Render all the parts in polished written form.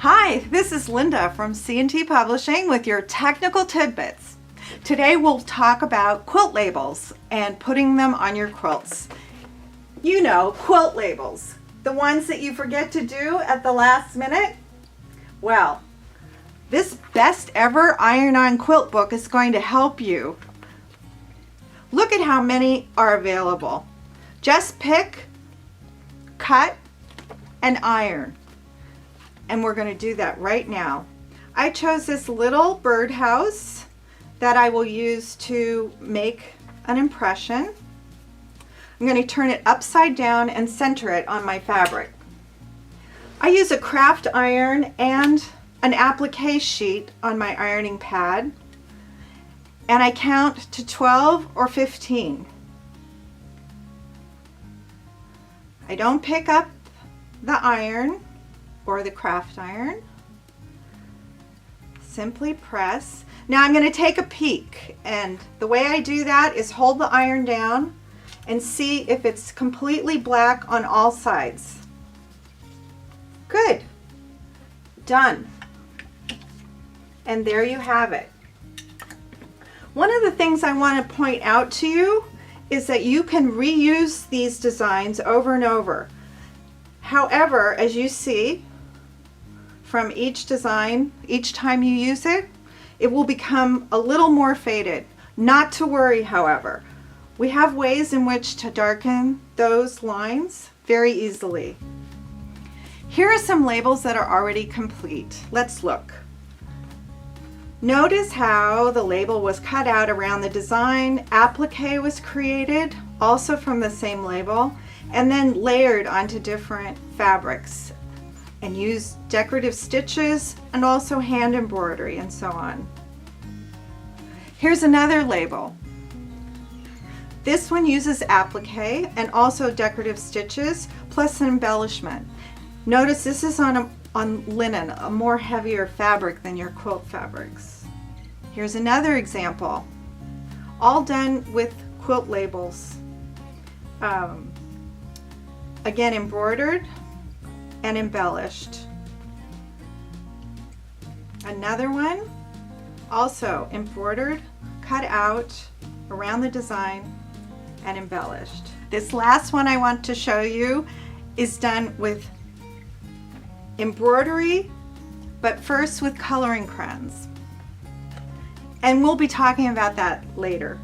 Hi, this is Linda from C&T Publishing with your technical tidbits. Today we'll talk about quilt labels and putting them on your quilts. You know, quilt labels, the ones that you forget to do at the last minute. Well, this best ever iron-on quilt book is going to help you. Look at how many are available. Just pick, cut, and iron. And we're going to do that right now. I chose this little birdhouse that I will use to make an impression. I'm going to turn it upside down and center it on my fabric. I use a craft iron and an applique sheet on my ironing pad, and I count to 12 or 15. I don't pick up the iron or the craft iron. Simply press. Now I'm going to take a peek, and the way I do that is hold the iron down and see if it's completely black on all sides. Good. Done. And there you have it. One of the things I want to point out to you is that you can reuse these designs over and over. However, as you see from each design, each time you use it, it will become a little more faded. Not to worry, however. We have ways in which to darken those lines very easily. Here are some labels that are already complete. Let's look. Notice how the label was cut out around the design. Applique was created, also from the same label, and then layered onto different fabrics, and use decorative stitches and also hand embroidery and so on. Here's another label. This one uses applique and also decorative stitches plus an embellishment. Notice this is on linen, a more heavier fabric than your quilt fabrics. Here's another example, all done with quilt labels. Again, embroidered and embellished. Another one, also embroidered, cut out around the design, and embellished. This last one I want to show you is done with embroidery, but first with coloring crayons. And we'll be talking about that later.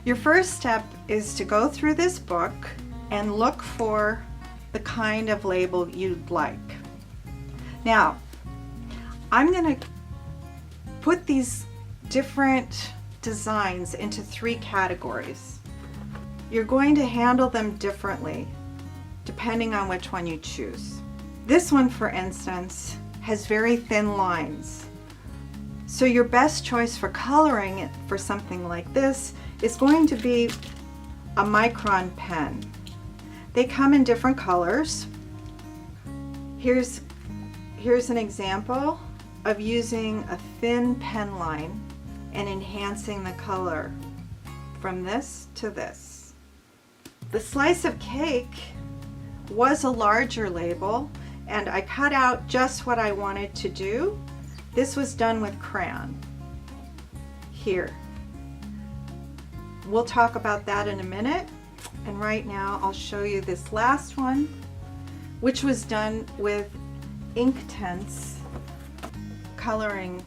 Your first step is to go through this book and look for the kind of label you'd like. Now, I'm going to put these different designs into 3 categories. You're going to handle them differently depending on which one you choose. This one, for instance, has very thin lines. So your best choice for coloring it for something like this is going to be a micron pen. They come in different colors. Here's an example of using a thin pen line and enhancing the color from this to this. The slice of cake was a larger label, and I cut out just what I wanted to do. This was done with crayon. Here. We'll talk about that in a minute. And right now I'll show you this last one, which was done with Inktense coloring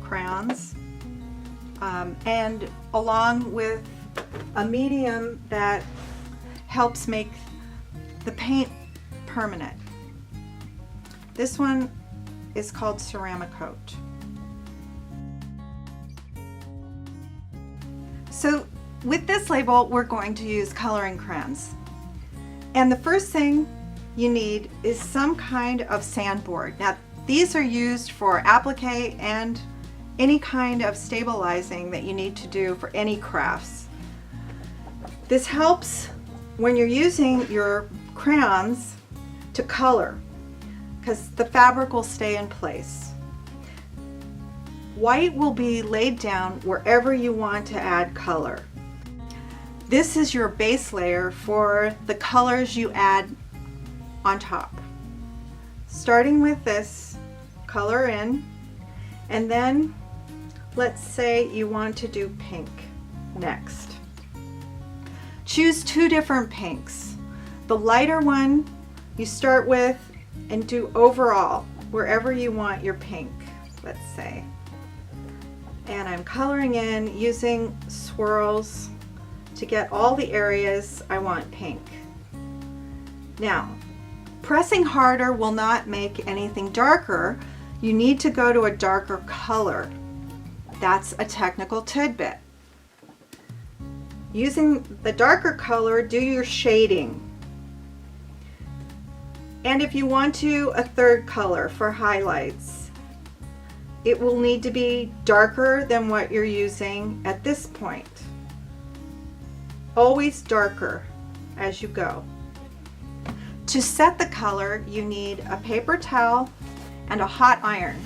crayons, and along with a medium that helps make the paint permanent. This one is called Ceramic Coat. So with this label, we're going to use coloring crayons. And the first thing you need is some kind of sandboard. Now, these are used for applique and any kind of stabilizing that you need to do for any crafts. This helps when you're using your crayons to color, because the fabric will stay in place. White will be laid down wherever you want to add color. This is your base layer for the colors you add on top. Starting with this color in, and then let's say you want to do pink next. Choose two different pinks. The lighter one you start with and do overall, wherever you want your pink, let's say. And I'm coloring in using swirls to get all the areas I want pink. Now, pressing harder will not make anything darker. You need to go to a darker color. That's a technical tidbit. Using the darker color, do your shading. And if you want to, a third color for highlights. It will need to be darker than what you're using at this point. Always darker as you go. To set the color, you need a paper towel and a hot iron.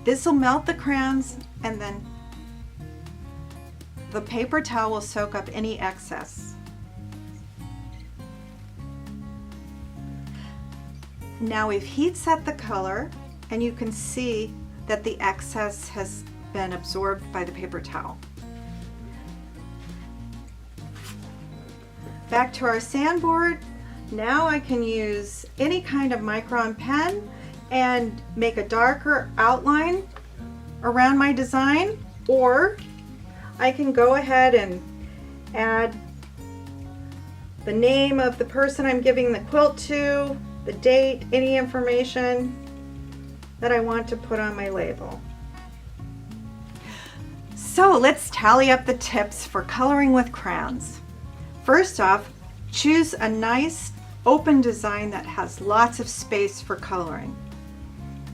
This will melt the crayons, and then the paper towel will soak up any excess. Now we've heat set the color, and you can see that the excess has been absorbed by the paper towel. Back to our sandboard. Now I can use any kind of micron pen and make a darker outline around my design, or I can go ahead and add the name of the person I'm giving the quilt to, the date, any information that I want to put on my label. So let's tally up the tips for coloring with crayons. First off, choose a nice open design that has lots of space for coloring.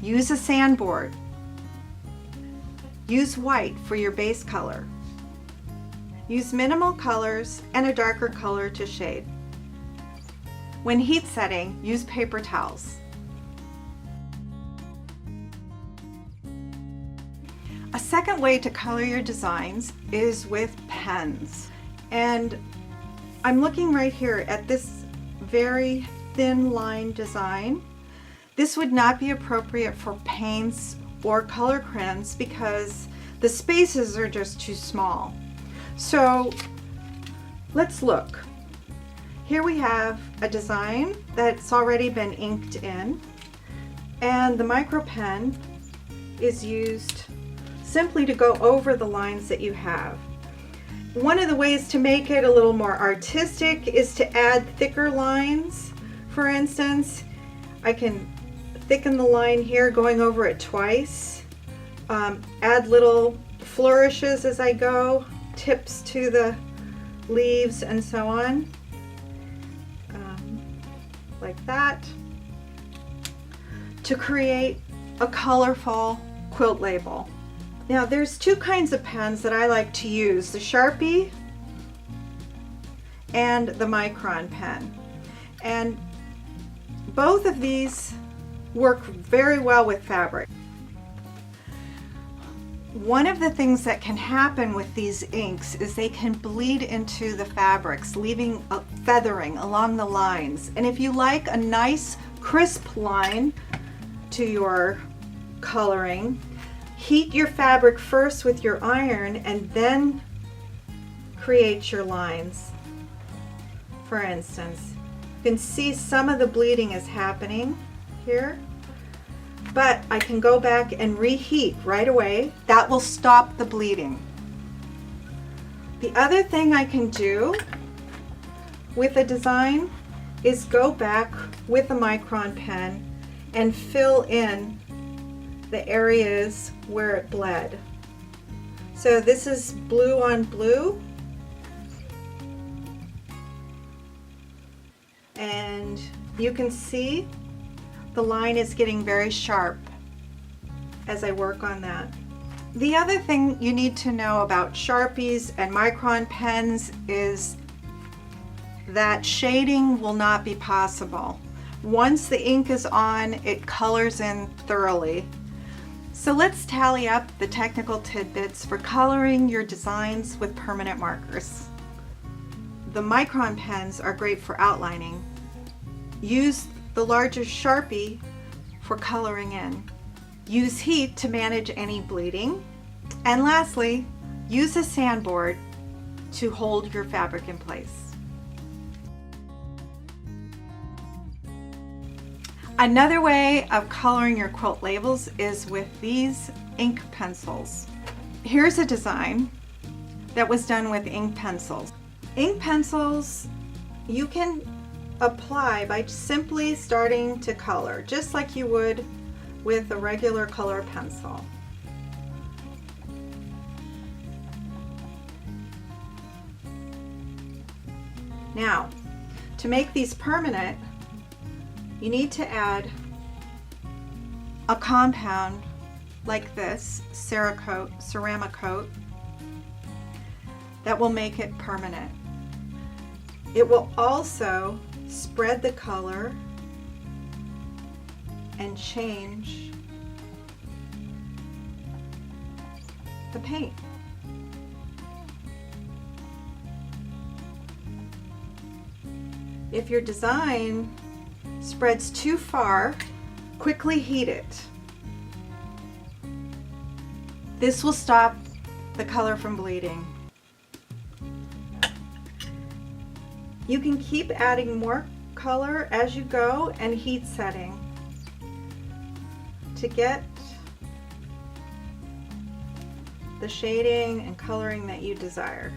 Use a sandboard. Use white for your base color. Use minimal colors and a darker color to shade. When heat setting, use paper towels. A second way to color your designs is with pens. And I'm looking right here at this very thin line design. This would not be appropriate for paints or color crayons because the spaces are just too small. So let's look. Here we have a design that's already been inked in, and the micro pen is used simply to go over the lines that you have. One of the ways to make it a little more artistic is to add thicker lines. For instance, I can thicken the line here going over it twice, add little flourishes as I go, tips to the leaves and so on, like that, to create a colorful quilt label. Now there's two kinds of pens that I like to use, the Sharpie and the Micron pen. And both of these work very well with fabric. One of the things that can happen with these inks is they can bleed into the fabrics, leaving a feathering along the lines. And if you like a nice crisp line to your coloring, heat your fabric first with your iron and then create your lines. For instance, you can see some of the bleeding is happening here, but I can go back and reheat right away. That will stop the bleeding. The other thing I can do with a design is go back with a micron pen and fill in the areas where it bled. So this is blue on blue, and you can see the line is getting very sharp as I work on that. The other thing you need to know about Sharpies and micron pens is that shading will not be possible. Once the ink is on, it colors in thoroughly. So let's tally up the technical tidbits for coloring your designs with permanent markers. The micron pens are great for outlining. Use the larger Sharpie for coloring in. Use heat to manage any bleeding. And lastly, use a sandboard to hold your fabric in place. Another way of coloring your quilt labels is with these ink pencils. Here's a design that was done with ink pencils. Ink pencils you can apply by simply starting to color, just like you would with a regular color pencil. Now, to make these permanent, you need to add a compound like this, ceramic coat, that will make it permanent. It will also spread the color and change the paint. If your design spreads too far, quickly heat it. This will stop the color from bleeding. You can keep adding more color as you go and heat setting to get the shading and coloring that you desire.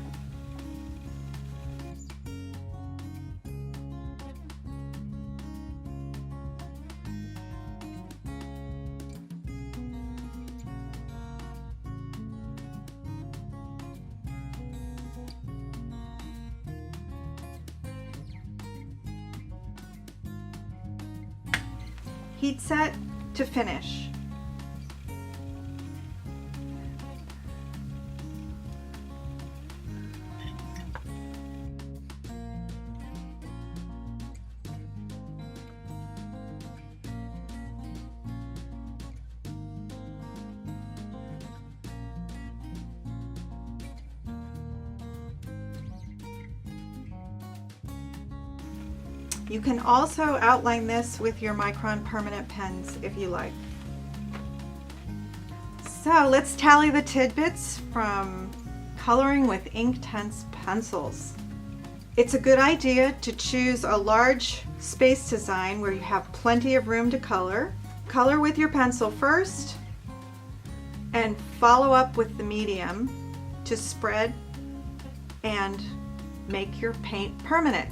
Heat set to finish. You can also outline this with your Micron permanent pens if you like. So let's tally the tidbits from coloring with Inktense pencils. It's a good idea to choose a large space design where you have plenty of room to color. Color with your pencil first and follow up with the medium to spread and make your paint permanent.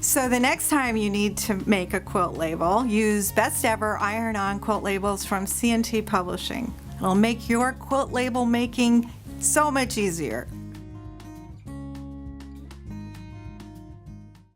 So the next time you need to make a quilt label, use Best Ever Iron-On Quilt Labels from C&T Publishing. It'll make your quilt label making so much easier.